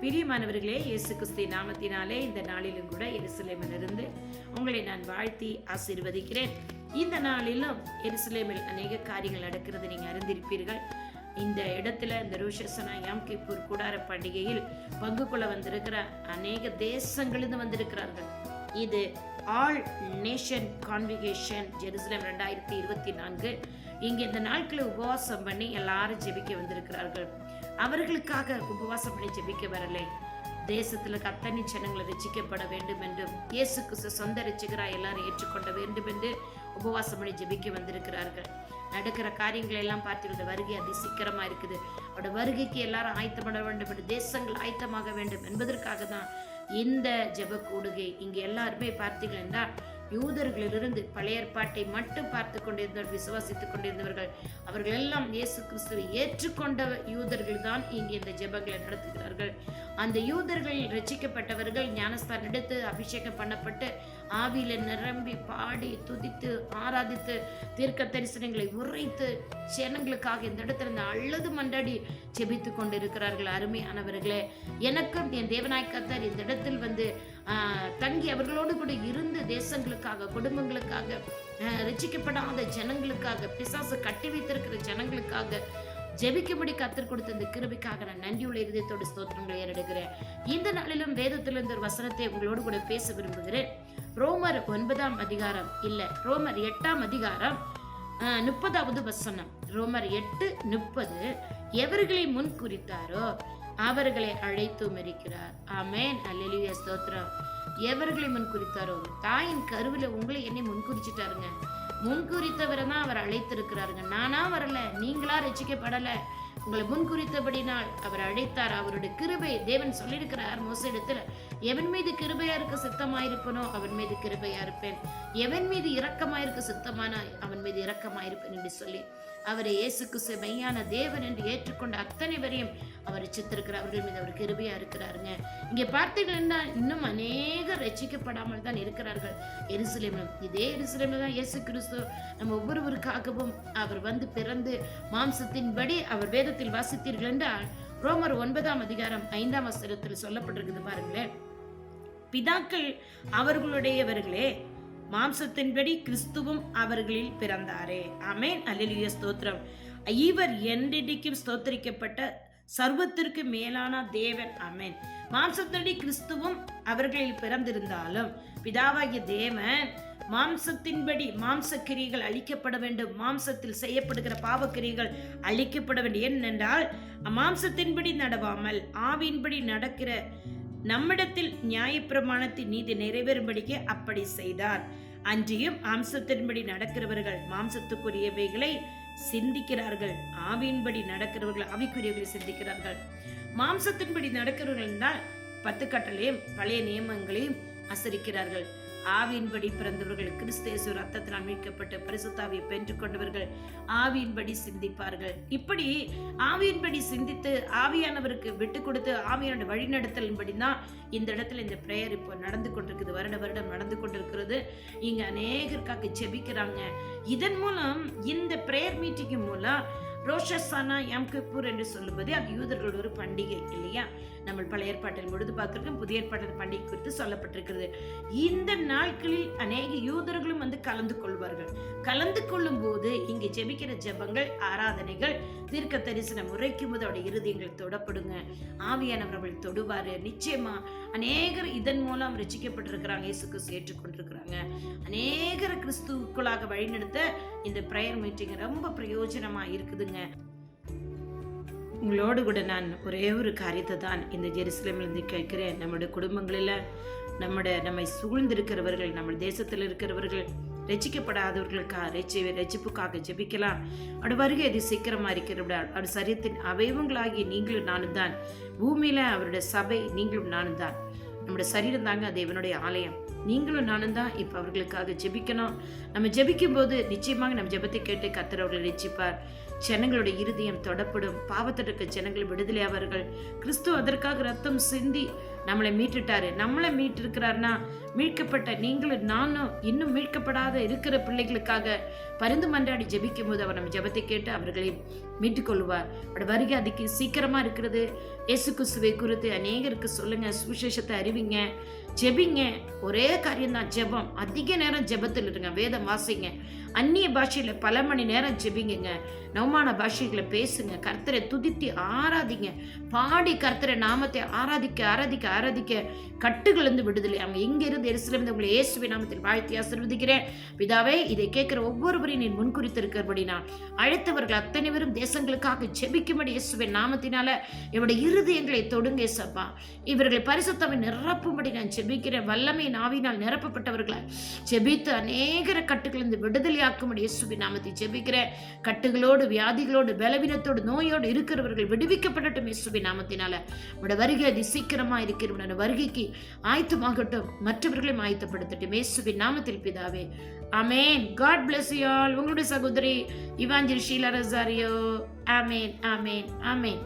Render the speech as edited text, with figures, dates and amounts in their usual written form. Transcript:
பிரியமானவர்களே, இயேசு கிறிஸ்து நாமத்தினாலே இந்த நாளிலும் கூட எருசலேமிலிருந்து உங்களை நான் வாழ்த்தி ஆசீர்வதிக்கிறேன். இந்த நாளிலும் எருசலேமில் அநேக காரியங்கள் நடக்கிறது நீங்க அறிந்திருப்பீர்கள். இந்த இடத்துல இந்த ரோஷ் ஹஷனா யாம் கிப்பூர் கூடார பண்டிகையில் பங்கு கொள்ள வந்திருக்கிற அநேக தேசங்களிலிருந்து வந்திருக்கிறார்கள். இது ஆல் நேஷன் கான்விகேஷன் ஜெருசலேம் 2024. இங்கே இந்த நாட்களில் உபவாசம் பண்ணி எல்லாரும் ஜெபிக்க வந்திருக்கிறார்கள். அவர்களுக்காக உபவாசம் பண்ணி ஜெபிக்க வரலை, தேசத்துல அத்தனை ஜனங்களை ரட்சிக்கப்பட வேண்டும் என்றும் இயேசு கிறிஸ்து சொந்த ரட்சிகராய் எல்லாரும் ஏற்றுக்கொள்ள வேண்டும் என்று உபவாசம் பண்ணி ஜெபிக்க வந்திருக்கிறார்கள். நடக்கிற காரியங்களை எல்லாம் பார்த்து வருகை அதி சீக்கிரமா இருக்குது. அவருடைய வருகைக்கு எல்லாரும் ஆயத்தப்பட வேண்டும் என்று தேசங்கள் ஆயத்தமாக வேண்டும் என்பதற்காக தான் இந்த ஜெப கூடுகை. இங்கே எல்லாருமே பார்த்தீர்கள் என்றால் யூதர்களிலிருந்து பழைய ஏற்பாட்டை மட்டும் பார்த்து கொண்டிருந்தவர்கள், விசுவாசித்துக் கொண்டிருந்தவர்கள், அவர்கள் எல்லாம் இயேசு கிறிஸ்துவை ஏற்றுக்கொண்ட யூதர்கள் தான் இங்கே இந்த ஜெபங்களை நடத்துகிறார்கள். அந்த யூதர்கள் ரட்சிக்கப்பட்டவர்கள் ஞானஸ்தானம் எடுத்து அபிஷேகம் பண்ணப்பட்டு ஆவியில நிரம்பி பாடி துதித்து ஆராதித்து தீர்க்க தரிசனங்களை உரைத்து ஜனங்களுக்காக இந்த இடத்துல இந்த அழுது மண்டாடி ஜெபித்து கொண்டிருக்கிறார்கள். அருமையானவர்களே, எனக்கும் என் தேவனாய் கர்த்தர் இந்த இடத்தில் வந்து தங்கி அவர்களோடு கூட இருந்து தேசங்களுக்காக, குடும்பங்களுக்காக, ரட்சிக்கப்படாத ஜனங்களுக்காக, பிசாசு கட்டி வைத்திருக்கிற ஜனங்களுக்காக ஜெபிக்கும்படி கர்த்தர் கொடுத்த இந்த கிருபைக்காக நான் நன்றியுள்ள இருதயத்தோடு ஸ்தோத்திரங்களை ஏறெடுக்கிறேன். இந்த நாளிலும் வேதத்திலிருந்து ஒரு வசனத்தை உங்களோடு கூட பேச விரும்புகிறேன். ரோமர் 9ஆம் அதிகாரம் இல்ல, ரோமர் 8ஆம் அதிகாரம் 30வது வசனம். ரோமர் 8:30. எவர்களை முன் குறித்தாரோ அவர்களை அழைத்தும் இருக்கிறார். ஆமென், அல்லேலூயா, ஸ்தோத்திரம். எவர்களை முன் குறித்தாரோ, தாயின் கருவில உங்களை என்னை முன்குறிச்சிட்டாருங்க. முன்குறித்தவரை தான் அவர் அழைத்திருக்கிறாருங்க. நானா வரல, நீங்களா ரட்சிக்கப்படல, உங்களை முன்குறித்தபடினால் அவர் அழைத்தார். அவருடைய கிருபை தேவன் சொல்லியிருக்கிறார் மோசேயிடத்துல, எவன் மீது கிருபையா இருக்க சித்தமாயிருப்பனோ அவன் மீது கிருபையா இருப்பேன், எவன் மீது இரக்கமாயிருக்க சித்தமானா அவன் மீது இரக்கமாயிருப்பேன் என்று சொல்லி அவரை இயேசு கிறிஸ்து மெய்யான தேவன் என்று ஏற்றுக்கொண்ட அத்தனை வரையும் அவர் ரட்சித்திருக்கிறார். அவர்கள் மீது அவர் கிருபையா இருக்கிறாருங்க. இங்கே பார்த்தீங்கன்னா இன்னும் அநேகர் ரட்சிக்கப்படாமல் தான் இருக்கிறார்கள் எருசலேமிலும். இதே எருசலேமில் தான் இயேசு கிறிஸ்து நம்ம ஒவ்வொருவருக்காகவும் அவர் வந்து பிறந்து மாம்சத்தின்படி அவர் வேதத்தில் வாசித்தீர்கள் என்றால் ரோமர் 9ஆம் அதிகாரம் 5ஆம் வசனத்தில் சொல்லப்பட்டிருக்குது பாருங்களேன். பிதாக்கள் அவர்களுடையவர்களே, மாம்சத்தின்படி கிறிஸ்துவும் அவர்களில் பிறந்தாரே. ஆமென், அல்லேலூயா, ஸ்தோத்திரம். இவர் என்றென்றைக்கும் ஸ்தோத்திரிக்கப்பட்ட சர்வத்திற்கு மேலான தேவன். ஆமென். மாம்சத்தின்படி கிறிஸ்துவும் அவர்களில் பிறந்திருந்தாலும் பிதாவாகிய தேவன் மாம்சத்தின்படி மாம்சக்கிரிகள் அழிக்கப்பட வேண்டும், மாம்சத்தில் செய்யப்படுகிற பாவக்கிரிகள் அழிக்கப்பட வேண்டும். ஏனென்றால் மாம்சத்தின்படி நடவாமல் ஆவியின்படி நடக்கிற நம்மிடத்தில் நியாயப்பிரமாணத்தின் நீதி நிறைவேறும்படிக்கு அப்படி செய்தார். அன்றியும் மாம்சத்தின்படி நடக்கிறவர்கள் மாம்சத்துக்குரியவைகளை சிந்திக்கிறார்கள், ஆவியின்படி நடக்கிறவர்கள் ஆவிக்குரியவைகளை சிந்திக்கிறார்கள். மாம்சத்தின்படி நடக்கிறவர்கள் என்றால் 10 கட்டளையும் பழைய நியமங்களையும் அசரிக்கிறார்கள். ஆவியின்படி பிறந்தவர்கள் கிறிஸ்து ரத்தத்தினால் மீட்கப்பட்ட பரிசுத்தாவியை பெற்றுக் கொண்டவர்கள் ஆவியின்படி சிந்திப்பார்கள். இப்படி ஆவியின்படி சிந்தித்து ஆவியானவருக்கு விட்டு கொடுத்து ஆவியான வழிநடத்தலின்படி தான் இந்த இடத்துல இந்த பிரேயர் இப்போ நடந்து கொண்டிருக்குது. வருடம் நடந்து கொண்டிருக்கிறது. இங்க அநேகருக்காக ஜெபிக்கிறாங்க. இதன் மூலம் இந்த பிரேயர் மீட்டிங் மூலம் ரோஷ் ஹஷனா யாம் கிப்பூர் என்று சொல்லுவது அது யூதர்கள் ஒரு பண்டிகை இல்லையா? நம்ம பழைய ஏற்பாட்டில் பொழுது பார்த்திருக்கோம், புதிய ஏற்பாட்டில் பண்டிகை குறித்து சொல்லப்பட்டிருக்கிறது. இந்த நாட்களில் அநேக யூதர்களும் வந்து கலந்து கொள்வார்கள். கலந்து கொள்ளும் போது இங்கே ஜெபிக்கிற ஜெபங்கள், ஆராதனைகள், தீர்க்க தரிசனம் உரைக்கும் போது அவருடைய இருதயங்கள் தொடப்படுங்க. ஆவியானவர்கள் தொடுவாரு. நிச்சயமா அநேகர் இதன் மூலம் ரட்சிக்கப்பட்டிருக்கிறாங்க, இயேசு கிறிஸ்து ஏற்றுக்கொண்டிருக்கிறாங்க. அநேகர் கிறிஸ்துவுக்குள்ளாக வழிநடத்த இந்த பிரேயர் மீட்டிங் ரொம்ப பிரயோஜனமா இருக்குதுங்க. உங்களோடு கூட நான் ஒரே ஒரு காரியத்தை தான் இந்த ஜெருசலேமிலிருந்து கேட்கிறேன். நம்முடைய குடும்பங்களில் நம்மை சூழ்ந்திருக்கிறவர்கள், நம்ம தேசத்தில் இருக்கிறவர்கள், ரட்சிப்புக்காக ஜெபிக்கலாம். அவருடைய வருகை அது சீக்கிரமா இருக்கிறபடியா அவருடைய சரீரத்தின் அவயவங்களாகி நீங்களும் நானும் தான். பூமியில அவருடைய சபை நீங்களும் நானும் தான். நம்முடைய சரீரம் தாங்க தேவனுடைய ஆலயம். நீங்களும் நானும் தான் இப்ப அவர்களுக்காக ஜெபிக்கணும். நம்ம ஜெபிக்கும் போது நிச்சயமாக நம்ம ஜெபத்தை கேட்டு கர்த்தர் அவர்களை ரட்சிப்பார். ஜனங்களுடைய இருதயம் தொடப்படும். பாவத்திற்கு ஜனங்கள் விடுதலை ஆவார்கள். கிறிஸ்து அதற்காக ரத்தம் சிந்தி நம்மளை மீட்டுட்டாரு. நம்மளை மீட்டிருக்கிறாருன்னா மீட்கப்பட்ட நீங்களும் நானும் இன்னும் மீட்கப்படாத இருக்கிற பிள்ளைகளுக்காக பரிந்து மன்றாடி ஜெபிக்கும் போது அவர் நம்ம ஜெபத்தை கேட்டு அவர்களை மீட்டுக் கொள்வார். அவரோட வருகை அதுக்கு சீக்கிரமா இருக்கிறது. இயேசு கிறிஸ்துவை குறித்து அநேகருக்கு சொல்லுங்க, சுவிசேஷத்தை அறிவிங்க, ஜெபிங்க. ஒரே காரியம்தான் ஜெபம். அதிக நேரம் ஜெபத்தில் இருங்க, வேதம் வாசிங்க, அந்நிய பாஷையில பல மணி நேரம் ஜெபிங்க, நவமான பாஷைகளை பேசுங்க, கர்த்தரை துதித்து ஆராதிங்க, பாடி கர்த்தரை நாமத்தை ஆராதிக்க ஆராதிக்க ஆராதிக்க கட்டுகளிலிருந்து விடுதலை. அவங்க இங்கிருந்து எருசலேமிலிருந்து உங்களை இயேசுவின் நாமத்தில் வாழ்த்தி ஆசீர்வதிக்கிறேன். பிதாவே, இதை கேட்கிற ஒவ்வொருவரையும் நீ முன்குறித்திருக்கிறபடி நான் அழைத்தவர்கள் அத்தனை பேரும் தேசங்களுக்காக ஜெபிக்கும்படி இயேசுவின் நாமத்தினால இவருடைய இருதயங்களை தொடுங்க ஏசப்பா. இவர்களை பரிசுத்தவை நிரப்பும்படி நான் ஜெபிக்கிறேன். வல்லமை நாவினால் நிரப்பப்பட்டவர்களை ஜெபித்து அநேகர கட்டுகளிலிருந்து விடுதலையாக்கும்படி இயேசுவின் நாமத்தை ஜெபிக்கிறேன். கட்டுகளோடு, வியாதிகளோடு, பலவீனத்தோடு, நோயோடு இருக்கிறவர்கள் விடுவிக்கப்படட்டும் இயேசுவின் நாமத்தினால. உடைய வருகை அதி சீக்கிரமா இருக்கிற வருகைக்கு ஆயத்தமாகட்டும், மற்றவர்களையும் ஆயத்தப்படுத்தட்டும் இயேசுவின் நாமத்தில் பிதாவே, ஆமென். God bless you all. உங்களுடைய சகோதரி இவாஞ்சலிஸ்ட் ஷீலா ரொசாரியோ. ஆமென், ஆமென், ஆமென்.